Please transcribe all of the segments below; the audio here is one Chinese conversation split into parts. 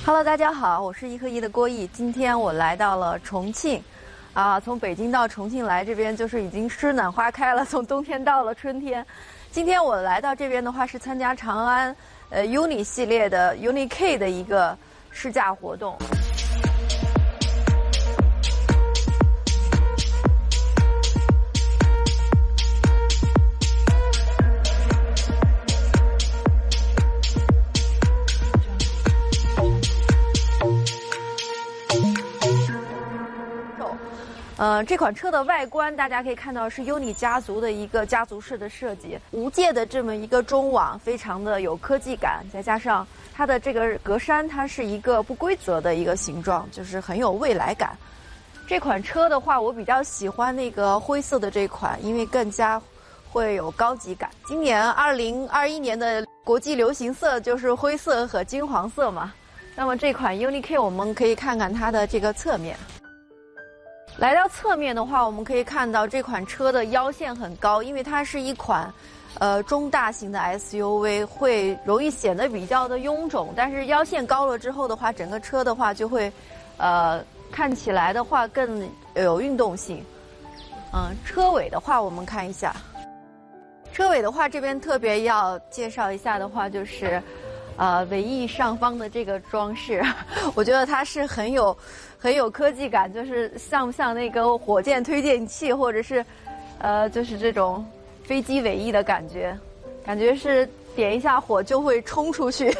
Hello， 大家好，我是一和一的郭毅。今天我来到了重庆，从北京到重庆来，这边就是已经诗暖花开了，从冬天到了春天。今天我来到这边的话，是参加长安Uni 系列的 Uni K 的一个试驾活动。这款车的外观大家可以看到是 Uni 家族的一个家族式的设计，无界的这么一个中网，非常的有科技感，再加上它的这个格栅，它是一个不规则的一个形状，就是很有未来感。这款车的话，我比较喜欢那个灰色的这款，因为更加会有高级感。今年2021年的国际流行色就是灰色和金黄色嘛，那么这款 Uni K 我们可以看看它的这个侧面。来到侧面的话，我们可以看到这款车的腰线很高，因为它是一款中大型的 SUV， 会容易显得比较的臃肿，但是腰线高了之后的话，整个车的话就会看起来的话更有运动性。车尾的话我们看一下，车尾的话这边特别要介绍一下的话就是尾翼上方的这个装饰，我觉得它是很有科技感，就是像不像那个火箭推进器，或者是就是这种飞机尾翼的感觉是点一下火就会冲出去。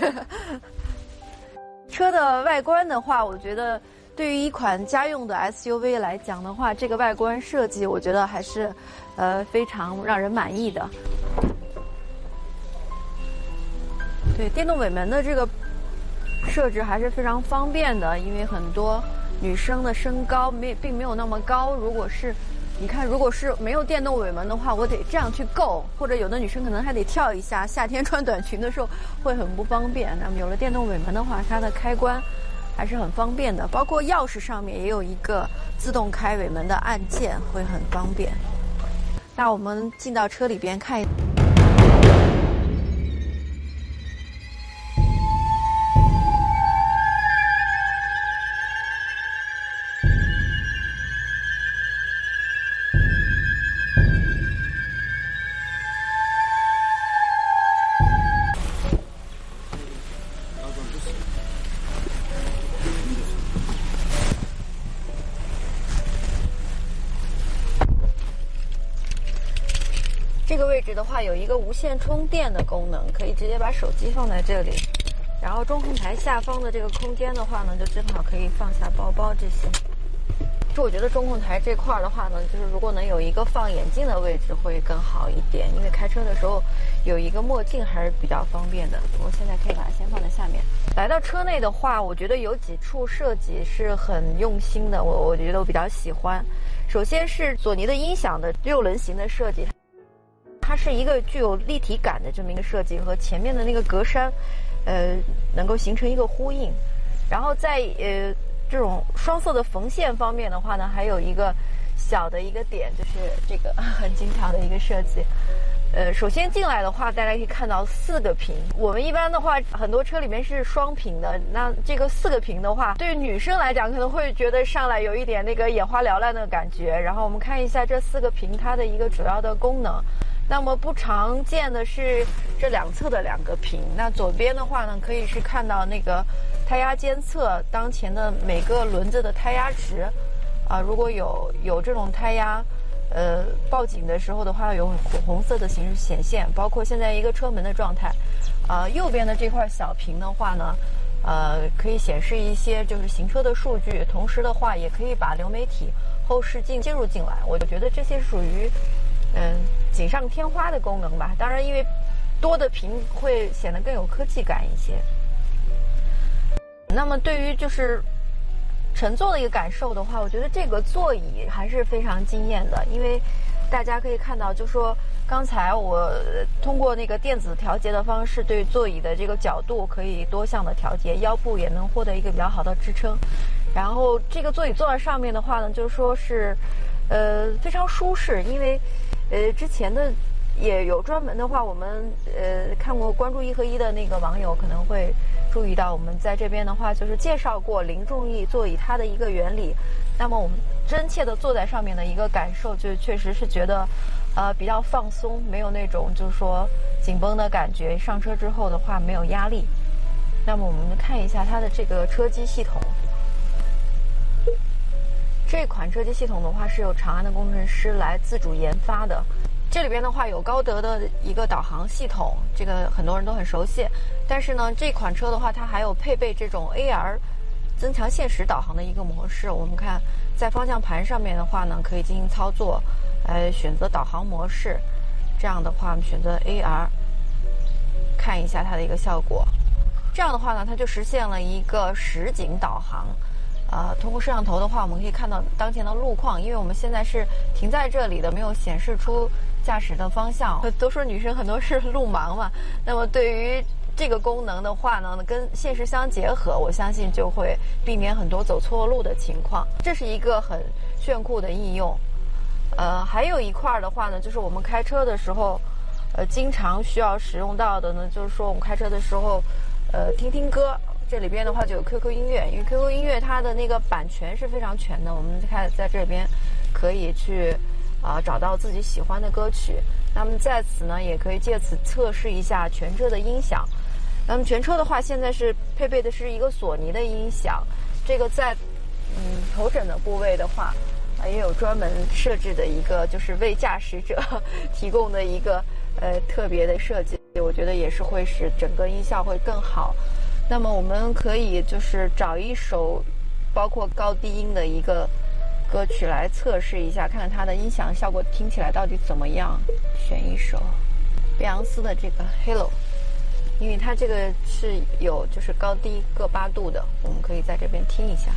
车的外观的话，我觉得对于一款家用的 SUV 来讲的话，这个外观设计我觉得还是非常让人满意的。对，电动尾门的这个设置还是非常方便的，因为很多女生的身高并没有那么高，如果是没有电动尾门的话，我得这样去够，或者有的女生可能还得跳一下，夏天穿短裙的时候会很不方便。那么有了电动尾门的话，它的开关还是很方便的，包括钥匙上面也有一个自动开尾门的按键，会很方便。那我们进到车里边看一下。这个位置的话有一个无线充电的功能，可以直接把手机放在这里，然后中控台下方的这个空间的话呢，就正好可以放下包包这些。就我觉得中控台这块的话呢，就是如果能有一个放眼镜的位置会更好一点，因为开车的时候有一个墨镜还是比较方便的。我现在可以把它先放在下面。来到车内的话，我觉得有几处设计是很用心的，我觉得我比较喜欢。首先是索尼的音响的6轮形的设计，它是一个具有立体感的这么一个设计，和前面的那个格栅能够形成一个呼应。然后在这种双色的缝线方面的话呢，还有一个小的一个点，就是这个很精巧的一个设计。首先进来的话，大家可以看到4个屏。我们一般的话，很多车里面是双屏的，那这个4个屏的话，对于女生来讲可能会觉得上来有一点那个眼花缭乱的感觉。然后我们看一下这4个屏它的一个主要的功能。那么不常见的是这两侧的2个屏。那左边的话呢，可以是看到那个胎压监测当前的每个轮子的胎压值，如果有这种胎压报警的时候的话，有红色的形式显现，包括现在一个车门的状态。右边的这块小屏的话呢，可以显示一些就是行车的数据，同时的话也可以把流媒体后视镜接入进来。我觉得这些属于锦上添花的功能吧。当然因为多的屏会显得更有科技感一些。那么对于就是乘坐的一个感受的话，我觉得这个座椅还是非常惊艳的，因为大家可以看到，就说刚才我通过那个电子调节的方式，对座椅的这个角度可以多项的调节，腰部也能获得一个比较好的支撑。然后这个座椅坐在上面的话呢，就是说是非常舒适，因为之前的也有专门的话，我们看过关注1合1的那个网友可能会注意到，我们在这边的话就是介绍过零重力座椅它的一个原理。那么我们真切的坐在上面的一个感受，就确实是觉得比较放松，没有那种就是说紧绷的感觉。上车之后的话没有压力。那么我们看一下它的这个车机系统。这款车机系统的话是由长安的工程师来自主研发的。这里边的话有高德的一个导航系统，这个很多人都很熟悉。但是呢，这款车的话，它还有配备这种 AR 增强现实导航的一个模式。我们看在方向盘上面的话呢，可以进行操作，选择导航模式。这样的话，我们选择 AR， 看一下它的一个效果。这样的话呢，它就实现了一个实景导航。通过摄像头的话，我们可以看到当前的路况，因为我们现在是停在这里的，没有显示出驾驶的方向。都说女生很多是路盲嘛，那么对于这个功能的话呢，跟现实相结合，我相信就会避免很多走错路的情况。这是一个很炫酷的应用。还有一块的话呢，就是我们开车的时候，经常需要使用到的呢，就是说我们开车的时候，听听歌。这里边的话就有 QQ 音乐，因为 QQ 音乐它的那个版权是非常全的，我们看在这边可以去找到自己喜欢的歌曲。那么在此呢，也可以借此测试一下全车的音响。那么全车的话，现在是配备的是一个索尼的音响，这个在头枕的部位的话，也有专门设置的一个，就是为驾驶者提供的一个特别的设计，我觉得也是会使整个音效会更好。那么我们可以就是找一首包括高低音的一个歌曲来测试一下，看看它的音响效果听起来到底怎么样。选一首贝昂斯的这个 Hello， 因为它这个是有就是高低各8度的，我们可以在这边听一下。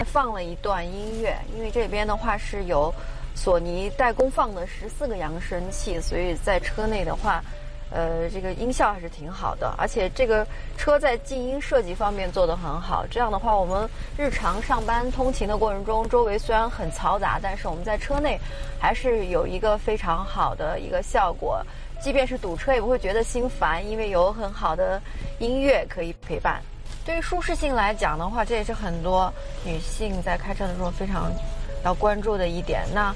放了一段音乐，因为这边的话是有索尼代工放的14个扬声器，所以在车内的话，这个音效还是挺好的。而且这个车在静音设计方面做得很好，这样的话我们日常上班通勤的过程中，周围虽然很嘈杂，但是我们在车内还是有一个非常好的一个效果，即便是堵车也不会觉得心烦，因为有很好的音乐可以陪伴。对于舒适性来讲的话，这也是很多女性在开车的时候非常要关注的一点。那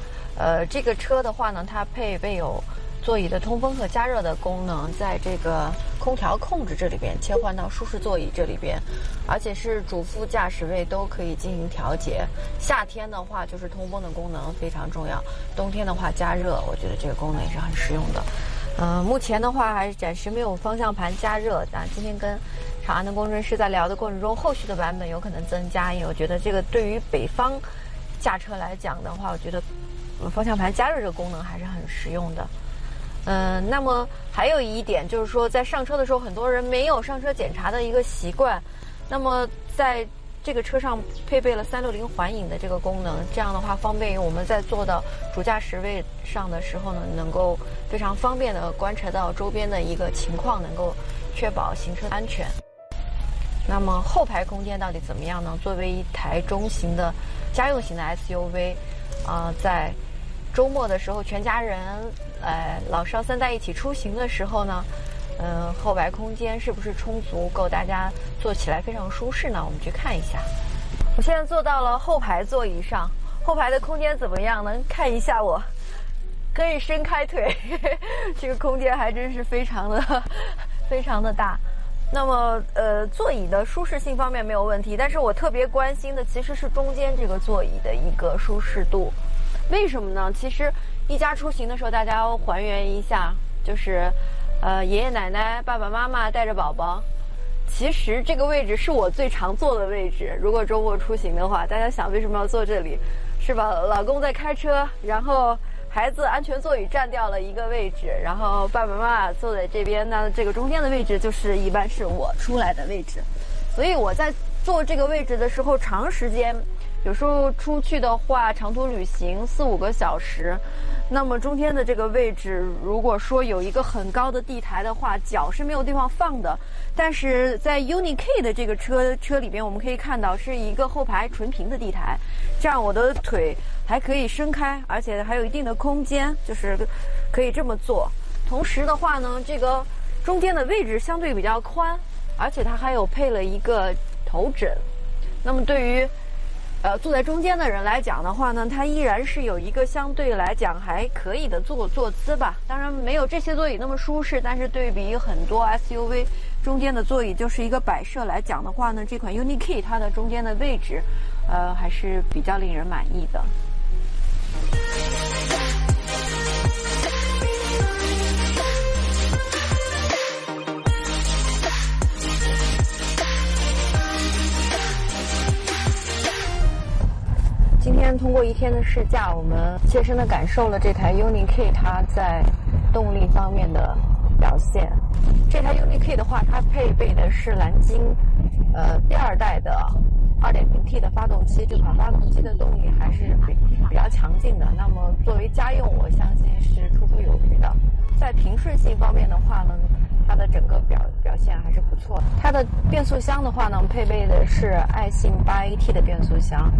这个车的话呢，它配备有座椅的通风和加热的功能，在这个空调控制这里边切换到舒适座椅这里边，而且是主副驾驶位都可以进行调节。夏天的话就是通风的功能非常重要，冬天的话加热，我觉得这个功能也是很实用的。目前的话还暂时没有方向盘加热，但今天跟长安的工程师在聊的过程中，后续的版本有可能增加，因为我觉得这个对于北方驾车来讲的话，我觉得方向盘加热这个功能还是很实用的。那么还有一点就是说，在上车的时候，很多人没有上车检查的一个习惯。那么在这个车上配备了360环影的这个功能，这样的话方便于我们在坐到主驾驶位上的时候呢，能够非常方便的观察到周边的一个情况，能够确保行车安全。那么后排空间到底怎么样呢？作为一台中型的家用型的 SUV，在周末的时候全家人老少3代一起出行的时候呢，后排空间是不是充足，够大家坐起来非常舒适呢？我们去看一下。我现在坐到了后排座椅上，后排的空间怎么样呢？看一下我可以伸开腿，这个空间还真是非常的大。那么座椅的舒适性方面没有问题，但是我特别关心的其实是中间这个座椅的一个舒适度。为什么呢？其实一家出行的时候，大家要还原一下，就是爷爷奶奶、爸爸妈妈带着宝宝，其实这个位置是我最常坐的位置。如果周末出行的话，大家想为什么要坐这里？是吧？老公在开车，然后孩子安全座椅占掉了一个位置，然后爸爸妈妈坐在这边，那这个中间的位置就是一般是我出来的位置。所以我在坐这个位置的时候，长时间，有时候出去的话，长途旅行4-5个小时，那么中间的这个位置，如果说有一个很高的地台的话，脚是没有地方放的。但是在 UNI-K 的这个车里边，我们可以看到是一个后排纯平的地台，这样我的腿还可以伸开，而且还有一定的空间，就是可以这么做。同时的话呢，这个中间的位置相对比较宽，而且它还有配了一个头枕。那么对于坐在中间的人来讲的话呢，它依然是有一个相对来讲还可以的坐姿吧。当然没有这些座椅那么舒适，但是对比很多 SUV 中间的座椅就是一个摆设来讲的话呢，这款 UNI-K 它的中间的位置，还是比较令人满意的。今天通过一天的试驾，我们切身的感受了这台 UNI-K 它在动力方面的表现。这台 UNI-K 的话，它配备的是蓝鲸第2代的 2.0T 的发动机，这款发动机的动力还是比较强劲的。那么作为家用，我相信是绰绰有余的。在平顺性方面的话呢，它的整个表现还是不错的。它的变速箱的话呢，配备的是爱信 8AT 的变速箱，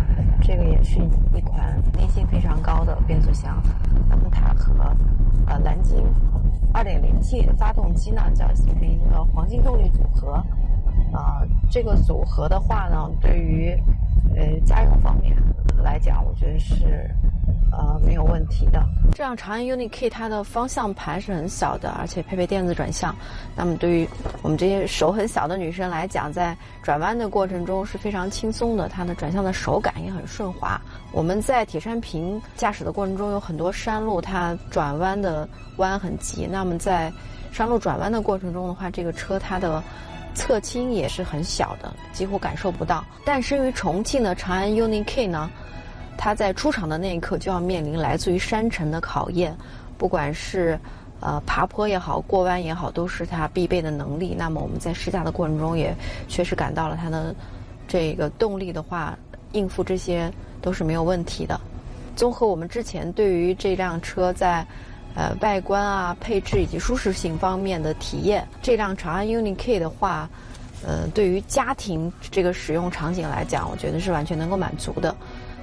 这个也是一款粘性非常高的变速箱。那么它和蓝鲸 2.0T 的发动机呢，叫形成一个黄金动力组合。这个组合的话呢，对于家用方面来讲，我觉得是没有问题的。这辆长安 UNI-K 它的方向盘是很小的，而且配备电子转向。那么对于我们这些手很小的女生来讲，在转弯的过程中是非常轻松的，它的转向的手感也很顺滑。我们在铁山坪驾驶的过程中有很多山路，它转弯的弯很急，那么在山路转弯的过程中的话，这个车它的侧倾也是很小的，几乎感受不到。诞生于重庆的长安 UNI-K 呢，它在出厂的那一刻就要面临来自于山城的考验，不管是爬坡也好，过弯也好，都是它必备的能力。那么我们在试驾的过程中也确实感到了它的这个动力的话，应付这些都是没有问题的。综合我们之前对于这辆车在外观啊、配置以及舒适性方面的体验，这辆长安 UNI-K 的话，对于家庭这个使用场景来讲，我觉得是完全能够满足的。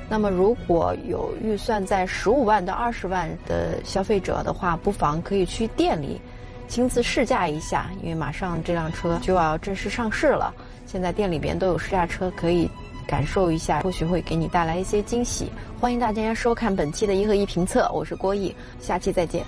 那么如果有预算在15万到20万的消费者的话，不妨可以去店里亲自试驾一下，因为马上这辆车就要正式上市了，现在店里边都有试驾车可以感受一下，或许会给你带来一些惊喜。欢迎大家收看本期的一和一评测，我是郭毅，下期再见。